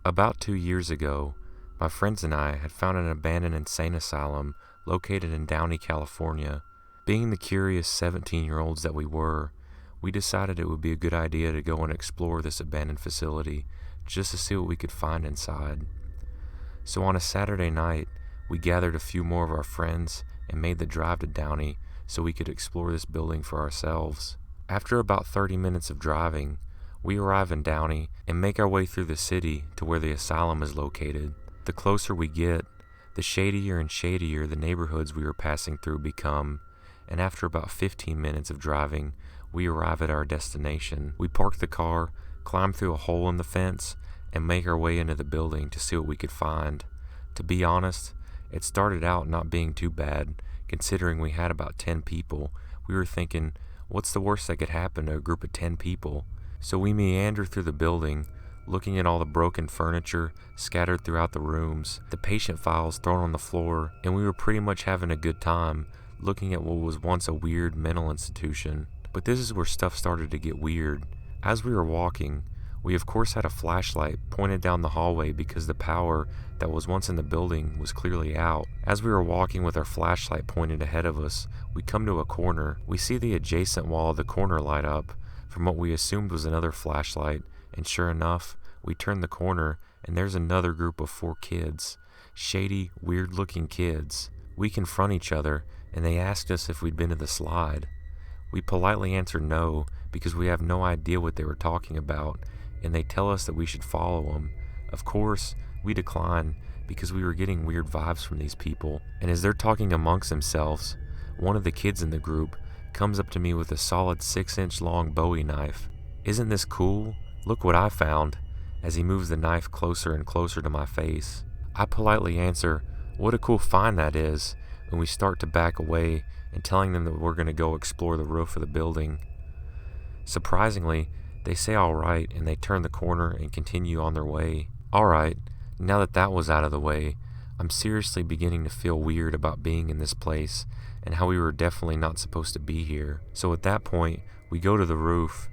About 2 years ago, my friends and I had found an abandoned insane asylum located in Downey, California. Being the curious 17-year-olds that we were, we decided it would be a good idea to go and explore this abandoned facility just to see what we could find inside. So on a Saturday night, we gathered a few more of our friends and made the drive to Downey so we could explore this building for ourselves. After about 30 minutes of driving, we arrive in Downey and make our way through the city to where the asylum is located. The closer we get, the shadier and shadier the neighborhoods we were passing through become, and after about 15 minutes of driving, we arrive at our destination. We park the car, climb through a hole in the fence, and make our way into the building to see what we could find. To be honest, it started out not being too bad, considering we had about 10 people. We were thinking, what's the worst that could happen to a group of 10 people? So we meander through the building, looking at all the broken furniture scattered throughout the rooms, the patient files thrown on the floor, and we were pretty much having a good time looking at what was once a weird mental institution. But this is where stuff started to get weird. As we were walking, we of course had a flashlight pointed down the hallway because the power that was once in the building was clearly out. As we were walking with our flashlight pointed ahead of us, we come to a corner. We see the adjacent wall of the corner light up from what we assumed was another flashlight, and sure enough, we turn the corner and there's another group of 4 kids. Shady, weird-looking kids. We confront each other and they asked us if we'd been to the slide. We politely answered no because we have no idea what they were talking about, and they tell us that we should follow them. Of course, we decline because we were getting weird vibes from these people, and as they're talking amongst themselves, one of the kids in the group comes up to me with a solid 6-inch long Bowie knife. Isn't this cool? Look what I found, as he moves the knife closer and closer to my face. I politely answer, what a cool find that is, and we start to back away and telling them that we're going to go explore the roof of the building. Surprisingly, they say alright and they turn the corner and continue on their way. Alright, now that that was out of the way, I'm seriously beginning to feel weird about being in this place and how we were definitely not supposed to be here. So at that point, we go to the roof,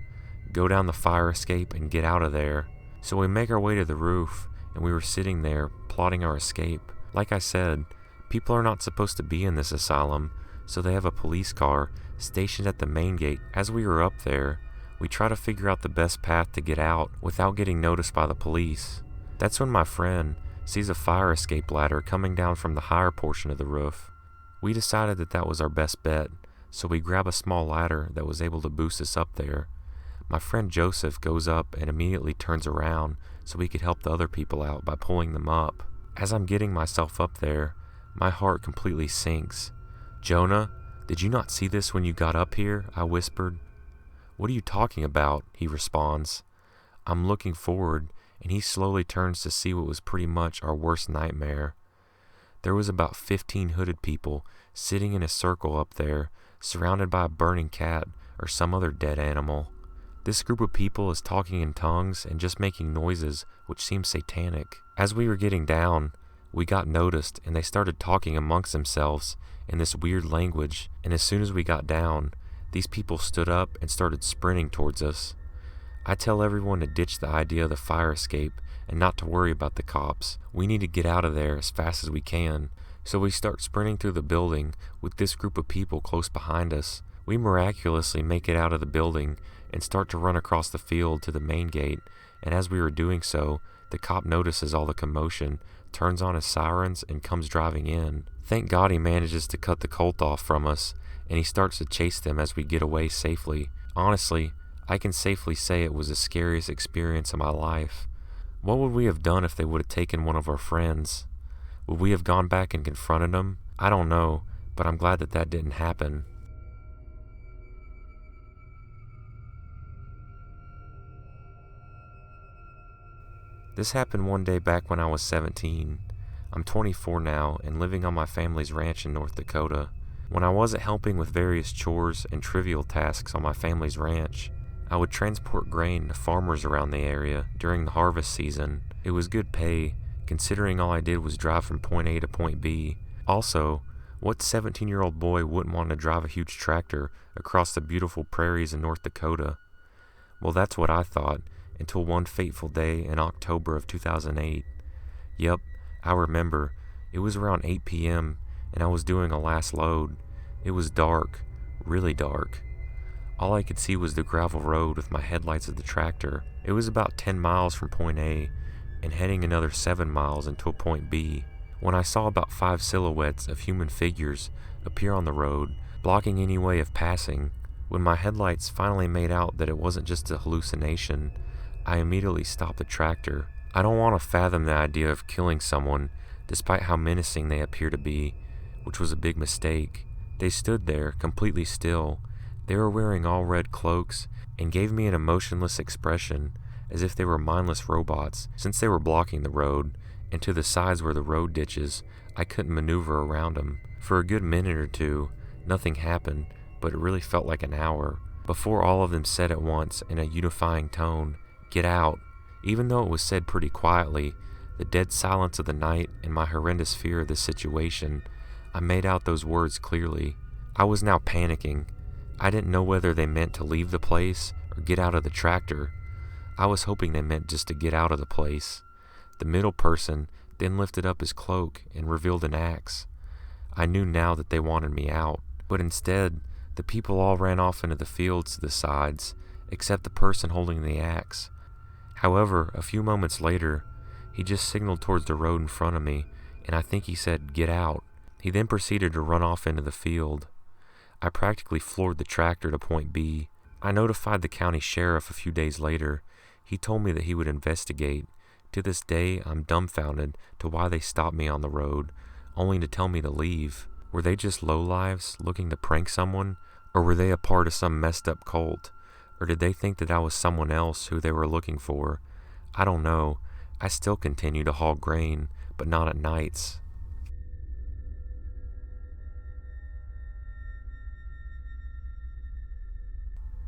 go down the fire escape and get out of there. So we make our way to the roof and we were sitting there plotting our escape. Like I said, people are not supposed to be in this asylum, so they have a police car stationed at the main gate. As we were up there, we try to figure out the best path to get out without getting noticed by the police. That's when my friend sees a fire escape ladder coming down from the higher portion of the roof. We decided that that was our best bet, so we grab a small ladder that was able to boost us up there. My friend Joseph goes up and immediately turns around so we could help the other people out by pulling them up. As I'm getting myself up there, my heart completely sinks. Jonah, did you not see this when you got up here? I whispered. What are you talking about? He responds. I'm looking forward, and he slowly turns to see what was pretty much our worst nightmare. There was about 15 hooded people sitting in a circle up there, surrounded by a burning cat or some other dead animal. This group of people is talking in tongues and just making noises which seemed satanic. As we were getting down, we got noticed and they started talking amongst themselves in this weird language, and as soon as we got down, these people stood up and started sprinting towards us. I tell everyone to ditch the idea of the fire escape and not to worry about the cops. We need to get out of there as fast as we can. So we start sprinting through the building with this group of people close behind us. We miraculously make it out of the building and start to run across the field to the main gate, and as we were doing so, the cop notices all the commotion, turns on his sirens, and comes driving in. Thank God he manages to cut the colt off from us, and he starts to chase them as we get away safely. Honestly, I can safely say it was the scariest experience of my life. What would we have done if they would have taken one of our friends? Would we have gone back and confronted them? I don't know, but I'm glad that that didn't happen. This happened one day back when I was 17. I'm 24 now and living on my family's ranch in North Dakota. When I wasn't helping with various chores and trivial tasks on my family's ranch, I would transport grain to farmers around the area during the harvest season. It was good pay, considering all I did was drive from point A to point B. Also, what 17-year-old boy wouldn't want to drive a huge tractor across the beautiful prairies in North Dakota? Well, that's what I thought, until one fateful day in October of 2008. Yep, I remember. It was around 8 p.m. and I was doing a last load. It was dark, really dark. All I could see was the gravel road with my headlights of the tractor. It was about 10 miles from point A and heading another 7 miles until point B, when I saw about 5 silhouettes of human figures appear on the road, blocking any way of passing. When my headlights finally made out that it wasn't just a hallucination, I immediately stopped the tractor. I don't want to fathom the idea of killing someone, despite how menacing they appear to be, which was a big mistake. They stood there, completely still. They were wearing all red cloaks and gave me an emotionless expression, as if they were mindless robots, since they were blocking the road, and to the sides were the road ditches. I couldn't maneuver around them. For a good minute or two, nothing happened, but it really felt like an hour, before all of them said at once in a unifying tone, "Get out." Even though it was said pretty quietly, the dead silence of the night and my horrendous fear of the situation, I made out those words clearly. I was now panicking. I didn't know whether they meant to leave the place or get out of the tractor. I was hoping they meant just to get out of the place. The middle person then lifted up his cloak and revealed an axe. I knew now that they wanted me out, but instead, the people all ran off into the fields to the sides, except the person holding the axe. However, a few moments later, he just signaled towards the road in front of me, and I think he said, "Get out." He then proceeded to run off into the field. I practically floored the tractor to point B. I notified the county sheriff a few days later. He told me that he would investigate. To this day, I'm dumbfounded to why they stopped me on the road, only to tell me to leave. Were they just lowlives looking to prank someone? Or were they a part of some messed up cult? Or did they think that I was someone else who they were looking for? I don't know. I still continue to haul grain, but not at nights.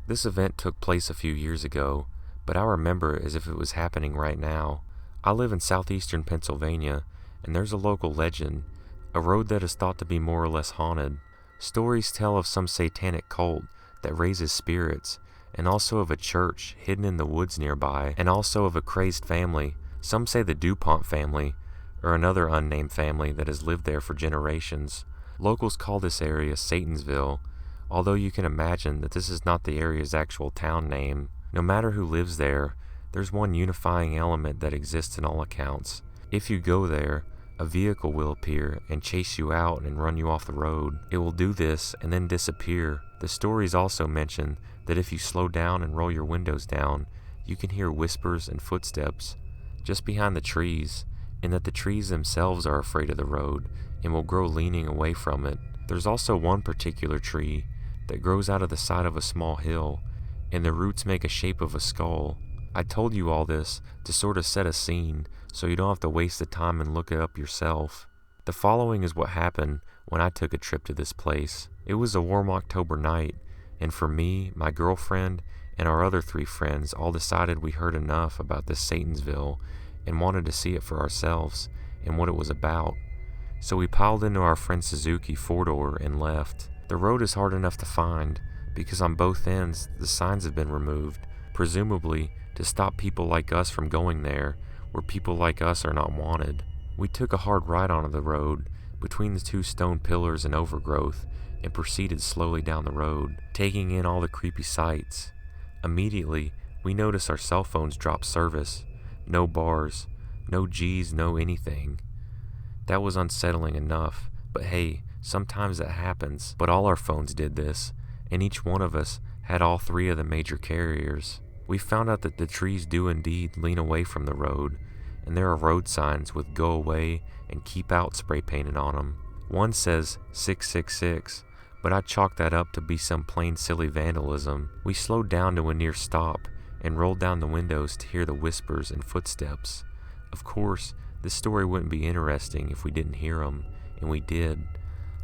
This event took place a few years ago, but I remember it as if it was happening right now. I live in southeastern Pennsylvania, and there's a local legend, a road that is thought to be more or less haunted. Stories tell of some satanic cult that raises spirits, and also of a church hidden in the woods nearby, and also of a crazed family. Some say the DuPont family, or another unnamed family that has lived there for generations. Locals call this area Satansville, although you can imagine that this is not the area's actual town name. No matter who lives there, there's one unifying element that exists in all accounts. If you go there, a vehicle will appear and chase you out and run you off the road. It will do this and then disappear. The stories also mention that if you slow down and roll your windows down, you can hear whispers and footsteps just behind the trees, and that the trees themselves are afraid of the road and will grow leaning away from it. There's also one particular tree that grows out of the side of a small hill, and the roots make a shape of a skull. I told you all this to sort of set a scene so you don't have to waste the time and look it up yourself. The following is what happened when I took a trip to this place. It was a warm October night, and for me, my girlfriend, and our other 3 friends all decided we heard enough about this Satansville and wanted to see it for ourselves and what it was about. So we piled into our friend Suzuki 4-door and left. The road is hard enough to find because on both ends the signs have been removed, presumably to stop people like us from going there where people like us are not wanted. We took a hard ride onto the road between the 2 stone pillars and overgrowth and proceeded slowly down the road, taking in all the creepy sights. Immediately, we noticed our cell phones drop service. No bars, no G's, no anything. That was unsettling enough, but hey, sometimes that happens. But all our phones did this, and each one of us had all 3 of the major carriers. We found out that the trees do indeed lean away from the road, and there are road signs with "Go away" and "Keep out" spray painted on them. One says 666, but I chalked that up to be some plain silly vandalism. We slowed down to a near stop and rolled down the windows to hear the whispers and footsteps. Of course, this story wouldn't be interesting if we didn't hear them, and we did.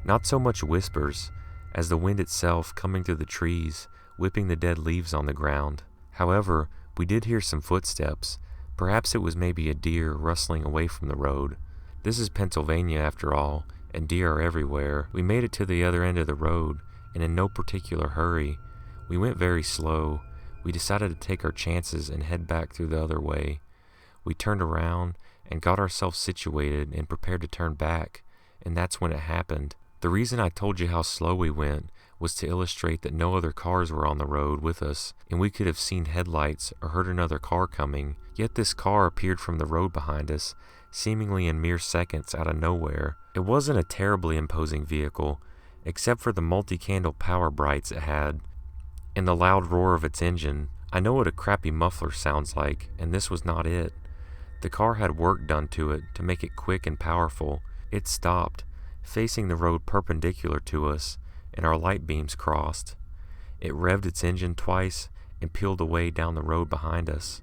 Not so much whispers as the wind itself coming through the trees, whipping the dead leaves on the ground. However, we did hear some footsteps. Perhaps it was maybe a deer rustling away from the road. This is Pennsylvania after all, and deer are everywhere. We made it to the other end of the road, and in no particular hurry. We went very slow. We decided to take our chances and head back through the other way. We turned around and got ourselves situated and prepared to turn back, and that's when it happened. The reason I told you how slow we went was to illustrate that no other cars were on the road with us, and we could have seen headlights or heard another car coming, yet this car appeared from the road behind us, seemingly in mere seconds out of nowhere. It wasn't a terribly imposing vehicle, except for the multi-candle power brights it had, and the loud roar of its engine. I know what a crappy muffler sounds like, and this was not it. The car had work done to it to make it quick and powerful. It stopped, facing the road perpendicular to us, and our light beams crossed. It revved its engine twice and peeled away down the road behind us.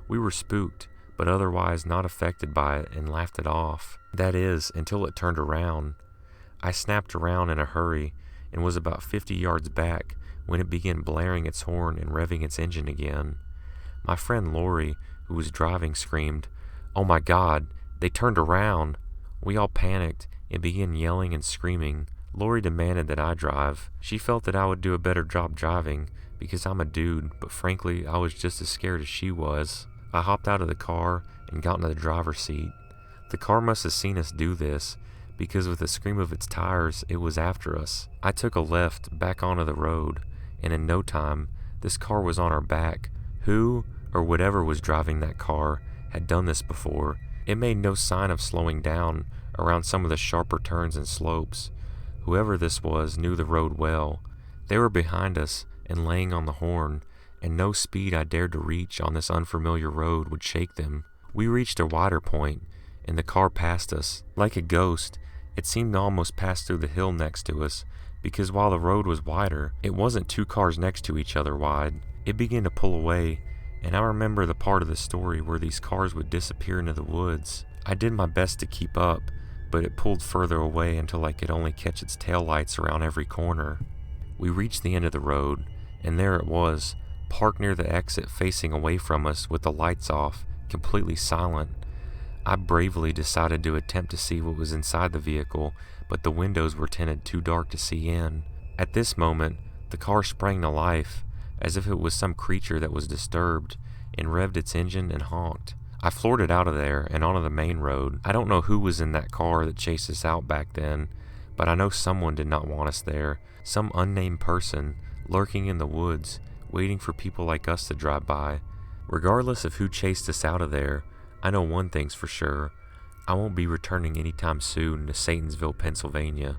We were spooked, but otherwise not affected by it, and laughed it off. That is, until it turned around. I snapped around in a hurry and was about 50 yards back when it began blaring its horn and revving its engine again. My friend Lori, who was driving, screamed, "Oh my God, they turned around!" We all panicked and began yelling and screaming. Lori demanded that I drive. She felt that I would do a better job driving because I'm a dude, but frankly, I was just as scared as she was. I hopped out of the car and got into the driver's seat. The car must have seen us do this, because with the scream of its tires, it was after us. I took a left back onto the road, and in no time, this car was on our back. Who, or whatever was driving that car, had done this before. It made no sign of slowing down around some of the sharper turns and slopes. Whoever this was knew the road well. They were behind us and laying on the horn, and no speed I dared to reach on this unfamiliar road would shake them. We reached a wider point, and the car passed us. Like a ghost, it seemed to almost pass through the hill next to us, because while the road was wider, it wasn't two cars next to each other wide. It began to pull away, and I remember the part of the story where these cars would disappear into the woods. I did my best to keep up, but it pulled further away until I could only catch its taillights around every corner. We reached the end of the road, and there it was, parked near the exit facing away from us with the lights off, completely silent. I bravely decided to attempt to see what was inside the vehicle, but the windows were tinted too dark to see in. At this moment, the car sprang to life, as if it was some creature that was disturbed, and revved its engine and honked. I floored it out of there and onto the main road. I don't know who was in that car that chased us out back then, but I know someone did not want us there. Some unnamed person lurking in the woods, waiting for people like us to drive by. Regardless of who chased us out of there, I know one thing's for sure. I won't be returning anytime soon to Satansville, Pennsylvania.